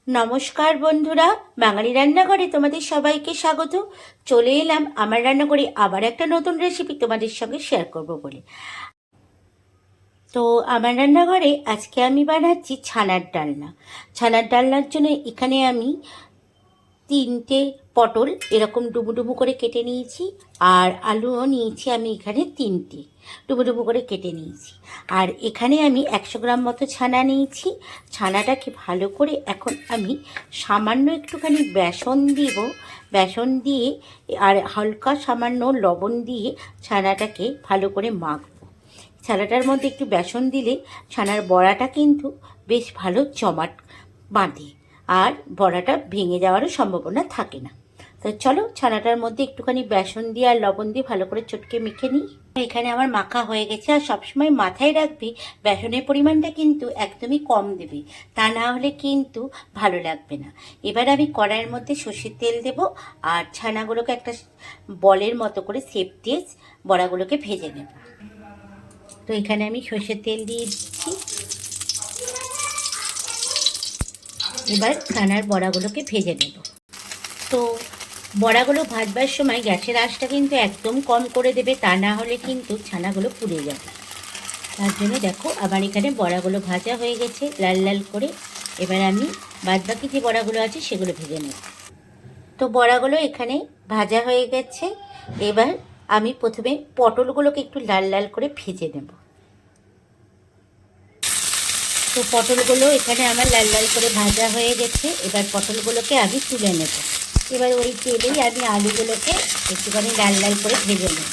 নমস্কার বন্ধুরা, বাঙালি রান্নাঘরে তোমাদের সবাইকে স্বাগত। চলে এলাম আমার রান্নাঘরে আবার একটা নতুন রেসিপি তোমাদের সঙ্গে শেয়ার করব বলে। তো আমার রান্নাঘরে আজকে আমি বানাচ্ছি ছানার ডালনা। ছানার ডালনার জন্য এখানে আমি 3টে পটল এরকম ডুবু ডুবু করে কেটে নিয়েছি, আর আলুও নিয়েছি আমি এখানে 3টে ডুবু ডুবু করে কেটে নিয়েছি। আর এখানে আমি 100 গ্রাম মতো ছানা নিয়েছি। ছানাটাকে ভালো করে এখন আমি সামান্য একটুখানি বেসন দিব। বেসন দিয়ে আর হালকা সামান্য লবণ দিয়ে ছানাটাকে ভালো করে মাখবো। ছানাটার মধ্যে একটু বেসন দিলে ছানার বড়াটা কিন্তু বেশ ভালো জমাট বাঁধে, আর বড়াটা ভেঙে যাওয়ারও সম্ভাবনা থাকে না। তো চলো, ছানাটার মধ্যে একটুখানি বেসন দিয়ে আর লবণ দিয়ে ভালো করে চটকে মেখে নিই। এখানে আমার মাখা হয়ে গেছে। আর সবসময় মাথায় রাখবে বেসনের পরিমাণটা কিন্তু একদমই কম দেবে, তা না হলে কিন্তু ভালো লাগবে না। এবার আমি কড়াইয়ের মধ্যে সর্ষের তেল দেব, আর ছানাগুলোকে একটা বলের মতো করে শেপ দিয়ে বড়াগুলোকে ভেজে নেব। তো এখানে আমি সর্ষের তেল দিয়ে দিচ্ছি। এবার ছানার বড়াগুলোকে ভেজে নেব। তো বড়াগুলো ভাজবার সময় গ্যাসের আঁচটা কিন্তু একদম কম করে দেবে, তা না হলে কিন্তু ছানাগুলো পুড়ে যাবে। তার জন্য দেখো আমার এখানে বড়াগুলো ভাজা হয়ে গেছে লাল লাল করে। এবার আমি বাদবাকি যে বড়াগুলো আছে সেগুলো ভেজে নেব। তো বড়াগুলো এখানে ভাজা হয়ে গেছে। এবার আমি প্রথমে পটলগুলোকে একটু লাল লাল করে ভেজে নেব। তো পটলগুলো এখানে আমার লাল লাল করে ভাজা হয়ে গেছে। এবার পটলগুলোকে আমি তুলে নেব। এবার ওই তেলেই আমি আলুগুলোকে একটুখানি লাল লাল করে ভেজে নেব।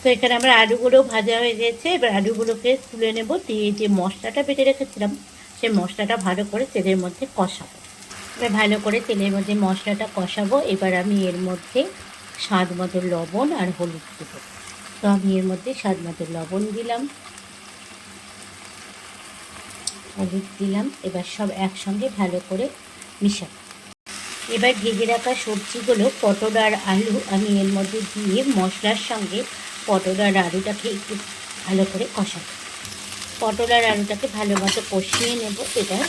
তো এখানে আমার আলুগুলো ভাজা হয়ে গেছে। এবার আলুগুলোকে তুলে নেব। দিয়ে যে মশলাটা বেটে রেখেছিলাম সেই মশলাটা ভালো করে তেলের মধ্যে কষাবো। এবার ভালো করে তেলের মধ্যে মশলাটা কষাবো। এবার আমি এর মধ্যে স্বাদ মতো লবণ আর হলুদ দেবো। তো আমি এর মধ্যে স্বাদ মতো লবণ দিলাম, হলুদ দিলাম। এবার সব একসঙ্গে ভালো করে মিশাবো। এবার ভেজে রাখা সবজিগুলো পটল আর আলু আমি এর মধ্যে দিয়ে মশলার সঙ্গে পটল আর আলুটাকে একটু ভালো করে কষাবো। পটল আর আলুটাকে ভালো মতো কষিয়ে নেব এবার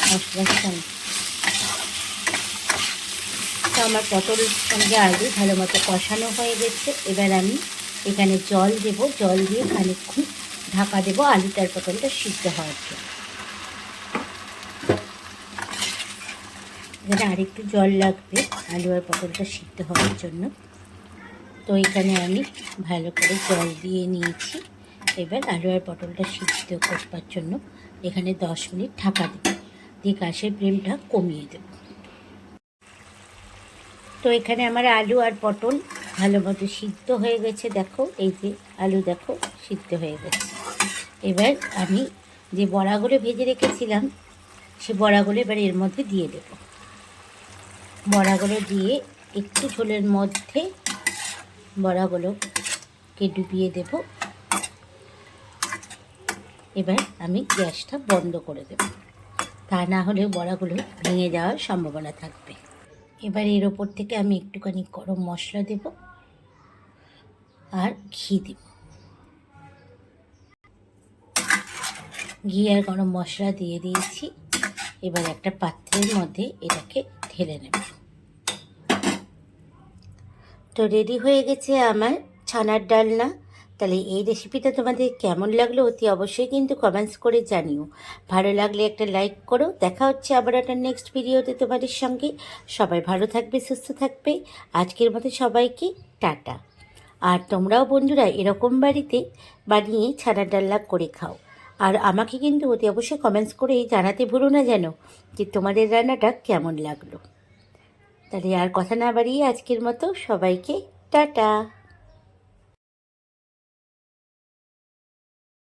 মশলার সঙ্গে। তো আমার পটলের সঙ্গে আলু ভালো মতো কষানো হয়ে গেছে। এবার আমি এখানে জল দেব। জল দিয়ে খানিকক্ষণ ঢাকা দেবো আলুটার পটলটা সিদ্ধ হওয়ার জন্য। এখানে আরেকটু জল লাগবে আলু আর পটলটা সিদ্ধ হওয়ার জন্য। তো এখানে আমি ভালো করে জল দিয়ে নিয়েছি। এবার আলু আর পটলটা সিদ্ধ করবার জন্য এখানে 10 মিনিট ঢাকা দেব, দিয়ে গ্যাসের ফ্লেমটা কমিয়ে দেব। তো এখানে আমার আলু আর পটল ভালো মতো সিদ্ধ হয়ে গেছে। দেখো এই যে আলু দেখো সিদ্ধ হয়ে গেছে। এবার আমি যে বড়াগুলো ভেজে রেখেছিলাম সে বড়াগুলো এবার এর মধ্যে দিয়ে দেব। বড়াগুলো দিয়ে একটু ঝোলের মধ্যে বড়াগুলোকে ডুবিয়ে দেব। এবার আমি গ্যাসটা বন্ধ করে দেব, তা না হলে বড়াগুলো ভেঙে যাওয়ার সম্ভাবনা থাকবে। এবার এর ওপর থেকে আমি একটুখানি গরম মশলা দেব আর ঘি দেব। ঘি আর গরম মশলা দিয়ে দিয়েছি। এবার একটা পাত্রের মধ্যে এটাকে ঢেলে নেব। তো রেডি হয়ে গেছে আমার ছানার ডালনা। তাহলে এই রেসিপিটা তোমাদের কেমন লাগলো অতি অবশ্যই কিন্তু কমেন্টস করে জানিও। ভালো লাগলে একটা লাইক করো। দেখা হচ্ছে আবার একটা নেক্সট ভিডিওতে তোমাদের সঙ্গে। সবাই ভালো থাকবে, সুস্থ থাকবে। আজকের মতো সবাইকে টাটা। আর তোমরাও বন্ধুরা এরকম বাড়িতে বানিয়ে ছানার ডালনা করে খাও। আর আমাকে কিন্তু অতি অবশ্যই কমেন্টস করে জানাতে ভুলো না যেন যে তোমাদের রান্নাটা কেমন লাগলো। তাহলে আর কথা না বাড়িয়ে আজকের মতো সবাইকে টাটা।